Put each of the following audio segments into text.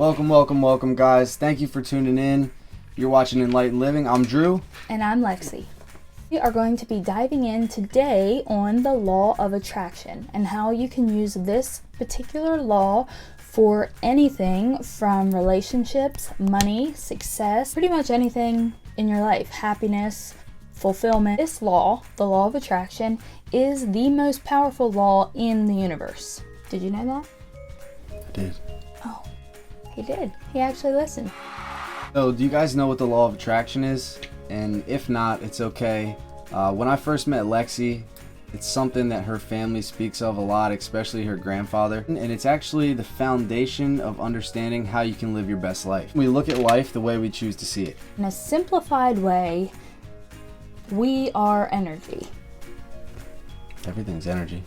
Welcome, guys. Thank you for tuning in. You're watching Enlightened Living. I'm Drew. And I'm Lexi. We are going to be diving in today on the law of attraction and how you can use this particular law for anything from relationships, money, success, pretty much anything in your life, happiness, fulfillment. This law, the law of attraction, is the most powerful law in the universe. Did you know that? I did. Oh, he did. He actually listened. So, do you guys know what the law of attraction is? And if not, it's okay. When I first met Lexi, it's something that her family speaks of a lot, especially her grandfather. And it's actually the foundation of understanding how you can live your best life. We look at life the way we choose to see it. In a simplified way, we are energy. Everything's energy.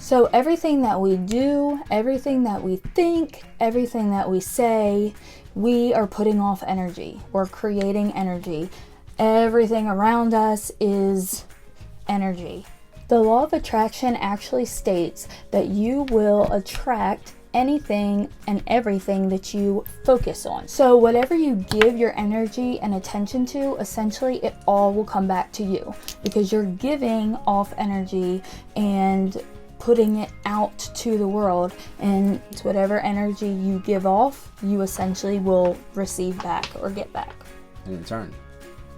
So everything that we do, everything that we think, everything that we say, we are putting off energy. We're creating energy. Everything around us is energy. The law of attraction actually states that you will attract anything and everything that you focus on. So whatever you give your energy and attention to, essentially it all will come back to you because you're giving off energy and putting it out to the world, and it's whatever energy you give off, you essentially will receive back or get back. In return.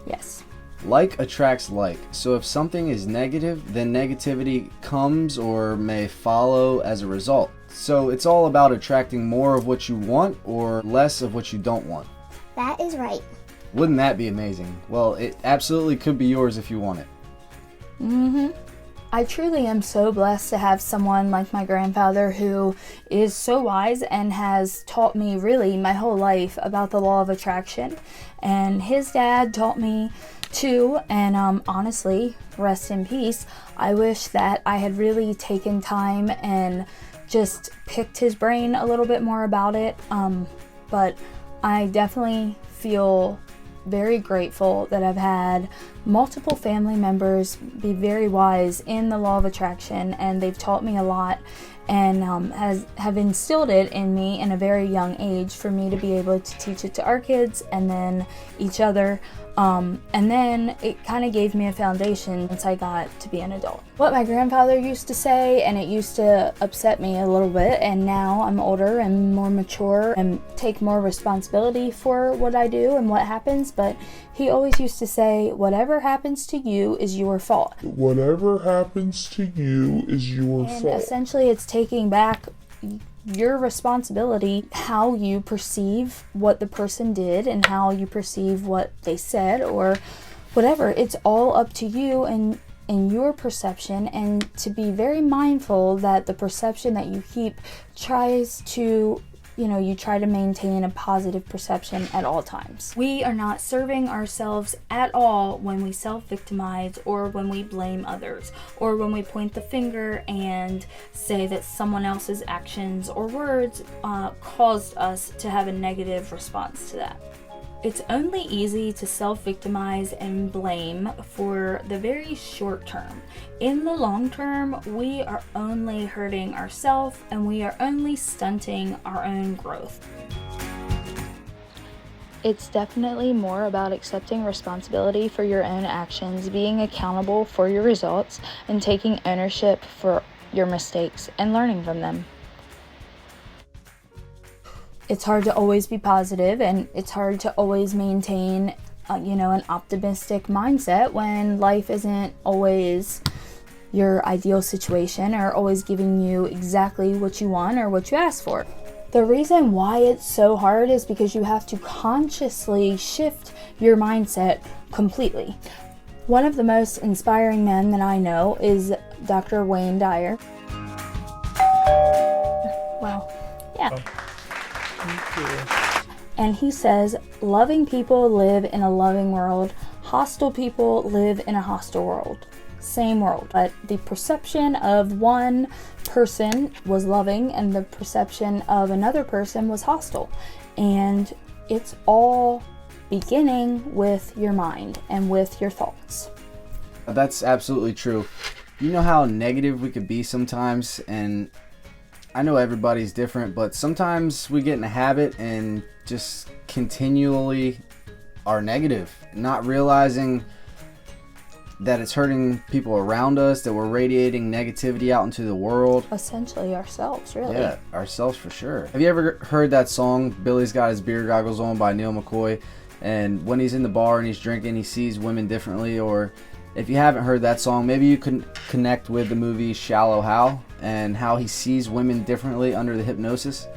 Yes. Like attracts like. So if something is negative, then negativity comes or may follow as a result. So it's all about attracting more of what you want or less of what you don't want. That is right. Wouldn't that be amazing? Well, it absolutely could be yours if you want it. I truly am so blessed to have someone like my grandfather who is so wise and has taught me really my whole life about the law of attraction. And his dad taught me too, and honestly, rest in peace. I wish that I had really taken time and just picked his brain a little bit more about it. But I definitely feel very grateful that I've had multiple family members be very wise in the law of attraction, and they've taught me a lot and have instilled it in me in a very young age for me to be able to teach it to our kids and then each other. And then it kind of gave me a foundation once I got to be an adult. What my grandfather used to say, and it used to upset me a little bit, and now I'm older and more mature and take more responsibility for what I do and what happens, but he always used to say, whatever happens to you is your fault. Whatever happens to you is your And fault. essentially it's taking back your responsibility, how you perceive what the person did and how you perceive what they said or whatever. It's all up to you and your perception, and to be very mindful that the perception that you keep tries to, you try to maintain a positive perception at all times. We are not serving ourselves at all when we self-victimize or when we blame others or when we point the finger and say that someone else's actions or words caused us to have a negative response to that. It's only easy to self-victimize and blame for the very short term. In the long term, we are only hurting ourselves and we are only stunting our own growth. It's definitely more about accepting responsibility for your own actions, being accountable for your results, and taking ownership for your mistakes and learning from them. It's hard to always be positive, and it's hard to always maintain, an optimistic mindset when life isn't always your ideal situation or always giving you exactly what you want or what you ask for. The reason why it's so hard is because you have to consciously shift your mindset completely. One of the most inspiring men that I know is Dr. Wayne Dyer. Well, yeah. And he says, loving people live in a loving world, hostile people live in a hostile world. Same world, but the perception of one person was loving and the perception of another person was hostile. And it's all beginning with your mind and with your thoughts. That's absolutely true. You know how negative we could be sometimes, and I know everybody's different, but sometimes we get in a habit and just continually are negative, not realizing that it's hurting people around us, that we're radiating negativity out into the world. Essentially ourselves, really. Yeah, ourselves for sure. Have you ever heard that song, Billy's Got His Beer Goggles On by Neil McCoy? And when he's in the bar and he's drinking, he sees women differently. Or if you haven't heard that song, maybe you can connect with the movie Shallow Hal and how he sees women differently under the hypnosis.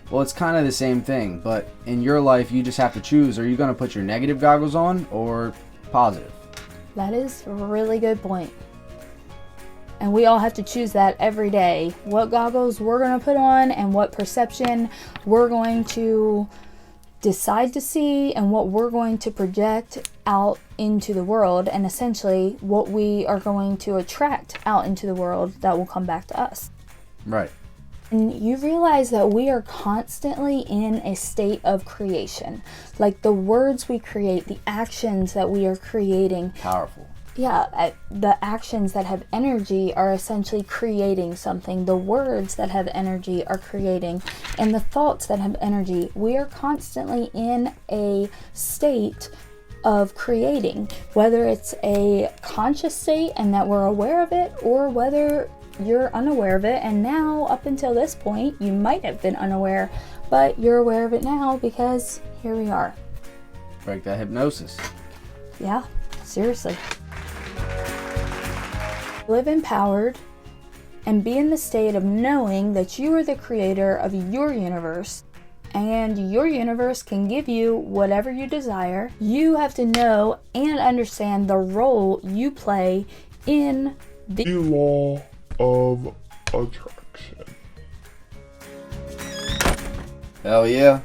Well, it's kind of the same thing, but in your life, you just have to choose. Are you going to put your negative goggles on or positive? That is a really good point. And we all have to choose that every day. What goggles we're going to put on and what perception we're going to decide to see and what we're going to project out into the world, and essentially what we are going to attract out into the world that will come back to us. Right. And you realize that we are constantly in a state of creation. Like the words we create, the actions that we are creating. Powerful. Yeah, the actions that have energy are essentially creating something. The words that have energy are creating, and the thoughts that have energy. We are constantly in a state of creating, whether it's a conscious state and that we're aware of it, or whether you're unaware of it, and now up until this point you might have been unaware, but you're aware of it now because here we are. Break that hypnosis. Yeah, seriously. Live empowered and be in the state of knowing that you are the creator of your universe, and your universe can give you whatever you desire. You have to know and understand the role you play in The law of attraction. Hell yeah.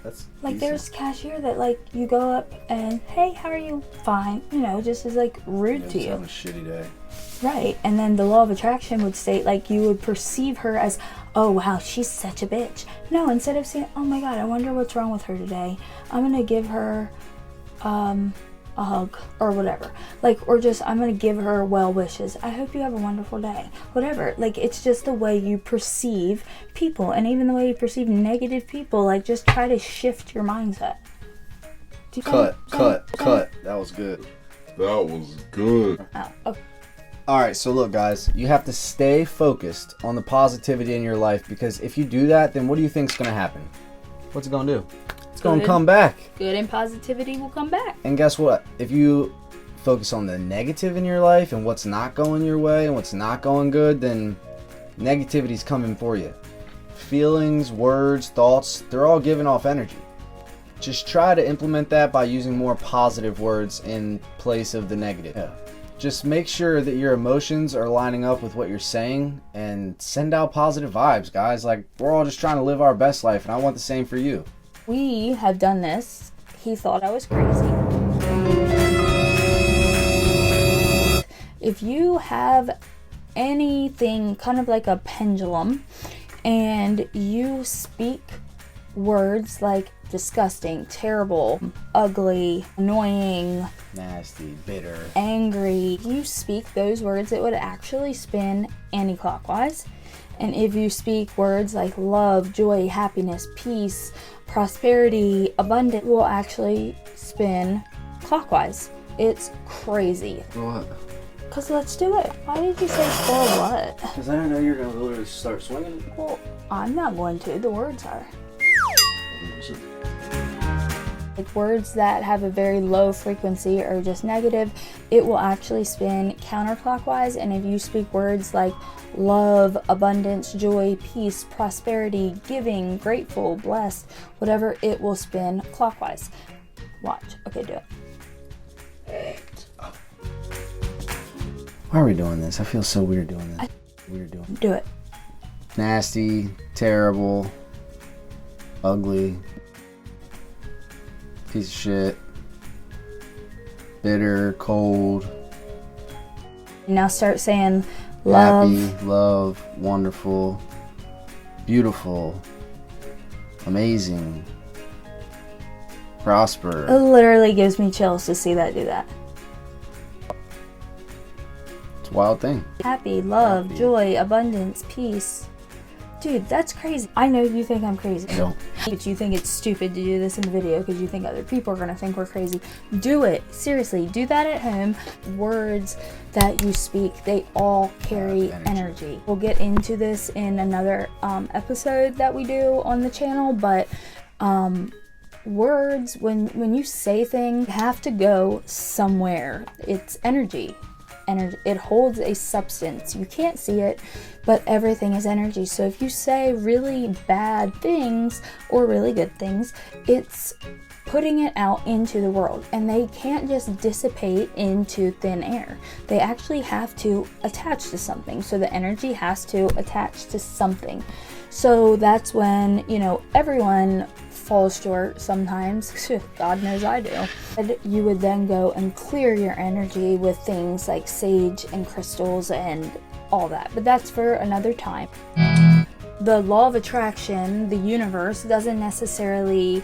That's like decent. there's cashier that like you go up and, hey, how are you? Fine. You know, just is like rude to Just you. having a shitty day. Right. And then the law of attraction would state like you would perceive her as, oh wow, she's such a bitch. No, instead of saying, oh my god, I wonder what's wrong with her today, I'm gonna give her a hug or whatever. Like, or just I'm gonna give her well wishes. I hope you have a wonderful day. Whatever. Like, it's just the way you perceive people, and even the way you perceive negative people. Like, just try to shift your mindset. Do you Cut. That was good. That was good. Oh, okay. Alright, so look guys, you have to stay focused on the positivity in your life, because if you do that, then what do you think is going to happen? What's it going to do? It's going to come back. Good and positivity will come back. And guess what? If you focus on the negative in your life and what's not going your way and what's not going good, then negativity's coming for you. Feelings, words, thoughts, they're all giving off energy. Just try to implement that by using more positive words in place of the negative. Yeah. Just make sure that your emotions are lining up with what you're saying and send out positive vibes, guys. Like, we're all just trying to live our best life, and I want the same for you. We have done this. He thought I was crazy. If you have anything kind of like a pendulum and you speak words like disgusting, terrible, ugly, annoying, Nasty, bitter. angry, you speak those words, it would actually spin anti-clockwise. And if you speak words like love, joy, happiness, peace, prosperity, abundance, it will actually spin clockwise. It's crazy. What? Cause let's do it. Why did you say for what? Because I didn't know you were going to literally start swinging. Well, I'm not going to. The words are. Like words that have a very low frequency or just negative, it will actually spin counterclockwise. And if you speak words like love, abundance, joy, peace, prosperity, giving, grateful, blessed, whatever, it will spin clockwise. Watch. Okay, do it. Why are we doing this? I feel so weird doing this. Do it. Nasty, terrible, ugly, piece of shit, bitter, cold, Now start saying love. happy, love, wonderful, beautiful, amazing, prosper. It literally gives me chills to see that do that. It's wild thing. Happy, love, Happy. joy, abundance, peace. Dude, that's crazy. I know you think I'm crazy. No. But you think it's stupid to do this in the video because you think other people are going to think we're crazy. Do it. Seriously, do that at home. Words that you speak, they all carry energy. We'll get into this in another episode that we do on the channel, but words, when you say things, have to go somewhere. It's energy. It holds a substance. You can't see it, but everything is energy. So if you say really bad things or really good things, it's putting it out into the world, and they can't just dissipate into thin air. They actually have to attach to something. So the energy has to attach to something. So that's when, everyone falls short sometimes. God knows I do. And you would then go and clear your energy with things like sage and crystals and all that. But that's for another time. The law of attraction, the universe, doesn't necessarily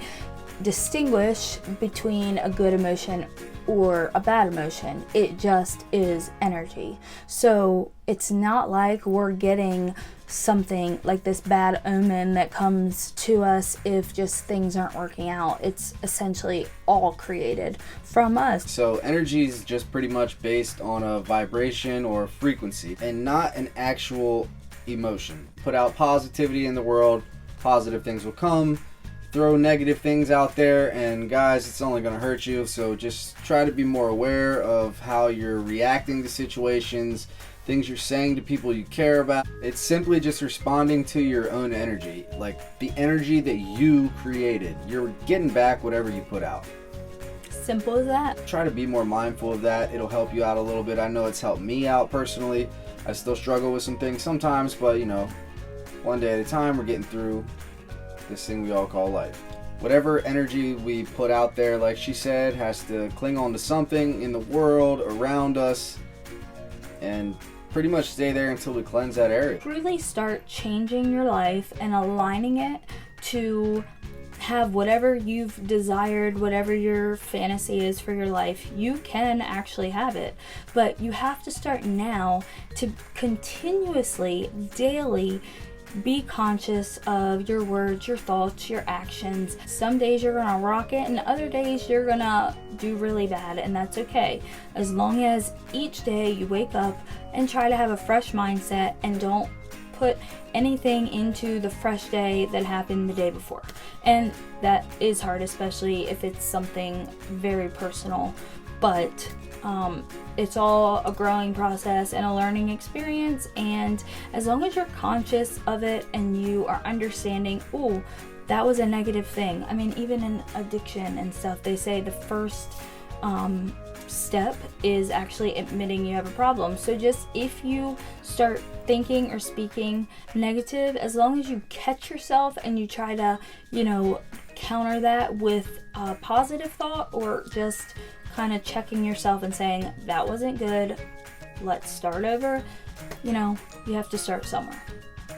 distinguish between a good emotion or a bad emotion. It just is energy. So it's not like we're getting something like this bad omen that comes to us if just things aren't working out. It's essentially all created from us. So energy is just pretty much based on a vibration or frequency and not an actual emotion. Put out positivity in the world, positive things will come. Throw negative things out there, and guys, it's only going to hurt you. So just try to be more aware of how you're reacting to situations, things you're saying to people you care about. It's simply just responding to your own energy, like the energy that you created. You're getting back whatever you put out. Simple as that. Try to be more mindful of that. It'll help you out a little bit. I know it's helped me out personally. I still struggle with some things sometimes, but one day at a time, we're getting through this thing we all call life. Whatever energy we put out there, like she said, has to cling on to something in the world around us and pretty much stay there until we cleanse that area. Really start changing your life and aligning it to have whatever you've desired, whatever your fantasy is for your life. You can actually have it, but you have to start now to continuously, daily, be conscious of your words, your thoughts, your actions. Some days you're gonna rock it, and other days you're gonna do really bad, and that's okay. As long as each day you wake up and try to have a fresh mindset and don't put anything into the fresh day that happened the day before. And that is hard, especially if it's something very personal, but it's all a growing process and a learning experience. And as long as you're conscious of it and you are understanding, oh, that was a negative thing. I mean, even in addiction and stuff, they say the first step is actually admitting you have a problem. So just if you start thinking or speaking negative, as long as you catch yourself and you try to, counter that with a positive thought, or just kind of checking yourself and saying, that wasn't good, let's start over. You have to start somewhere.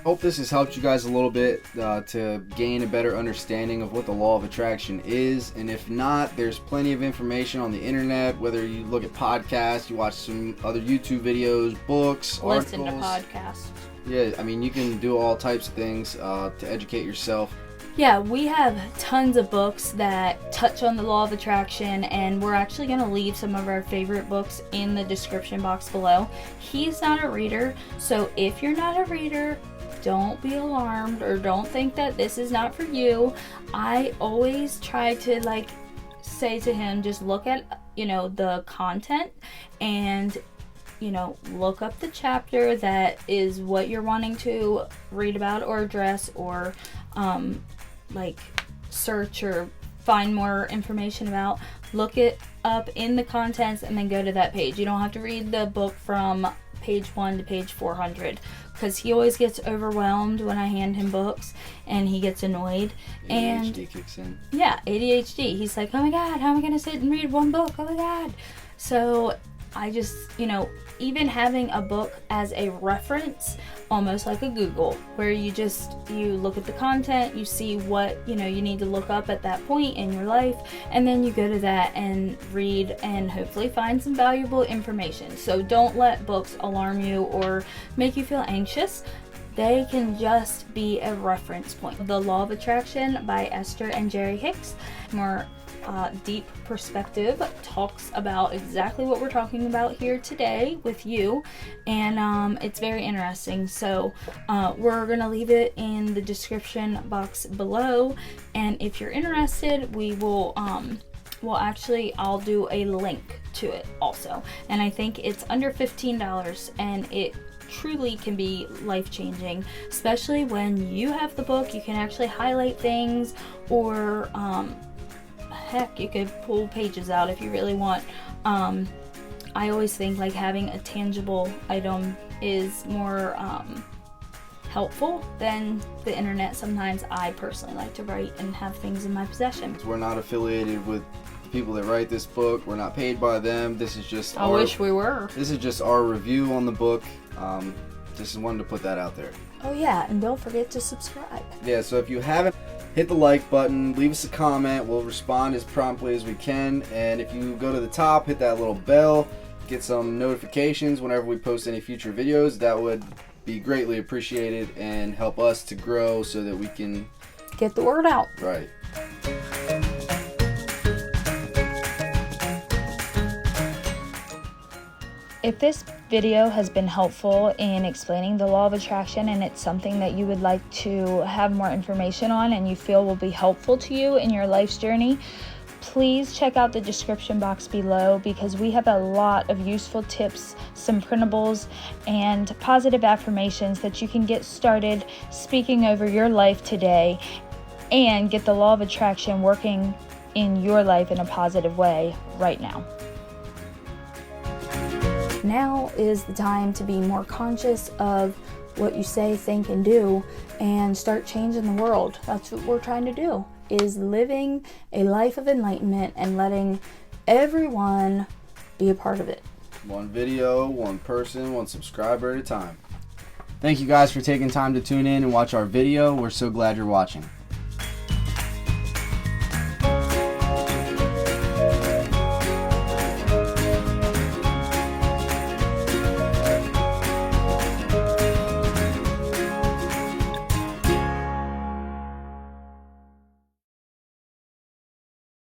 Hope this has helped you guys a little bit to gain a better understanding of what the law of attraction is. And if not, there's plenty of information on the internet, whether you look at podcasts, you watch some other YouTube videos, books, Listen articles. to podcasts. Yeah, I mean, you can do all types of things to educate yourself. Yeah, we have tons of books that touch on the law of attraction, and we're actually going to leave some of our favorite books in the description box below. He's not a reader, so if you're not a reader, don't be alarmed or don't think that this is not for you. I always try to say to him, just look at, the content and, look up the chapter that is what you're wanting to read about or address, or search or find more information about. Look it up in the contents and then go to that page. You don't have to read the book from page 1 to page 400, because he always gets overwhelmed when I hand him books and he gets annoyed. ADHD kicks in. Yeah, ADHD. He's like, oh my god, how am I going to sit and read one book? Oh my god. So I just, even having a book as a reference, almost like a Google, where you look at the content, you see what, you need to look up at that point in your life, and then you go to that and read and hopefully find some valuable information. So don't let books alarm you or make you feel anxious. They can just be a reference point. The Law of Attraction by Esther and Jerry Hicks, more deep perspective, talks about exactly what we're talking about here today with you, and it's very interesting. So we're gonna leave it in the description box below, and if you're interested, we will I'll do a link to it also, and I think it's under $15, and it truly can be life-changing, especially when you have the book. You can actually highlight things, or heck, you could pull pages out if you really want. I always think like having a tangible item is more helpful than the internet. Sometimes I personally like to write and have things in my possession. We're not affiliated with the people that write this book. We're not paid by them. This is just I wish we were. This is just our review on the book. Just wanted to put that out there. Oh yeah, and don't forget to subscribe. Yeah, so if you haven't, hit the like button, leave us a comment. We'll respond as promptly as we can. And if you go to the top, hit that little bell, get some notifications whenever we post any future videos. That would be greatly appreciated and help us to grow so that we can get the word out. Right. If this video has been helpful in explaining the law of attraction, and it's something that you would like to have more information on and you feel will be helpful to you in your life's journey, please check out the description box below, because we have a lot of useful tips, some printables, and positive affirmations that you can get started speaking over your life today and get the law of attraction working in your life in a positive way right now. Now is the time to be more conscious of what you say, think, and do, and start changing the world. That's what we're trying to do, is living a life of enlightenment and letting everyone be a part of it. One video, one person, one subscriber at a time. Thank you guys for taking time to tune in and watch our video. We're so glad you're watching.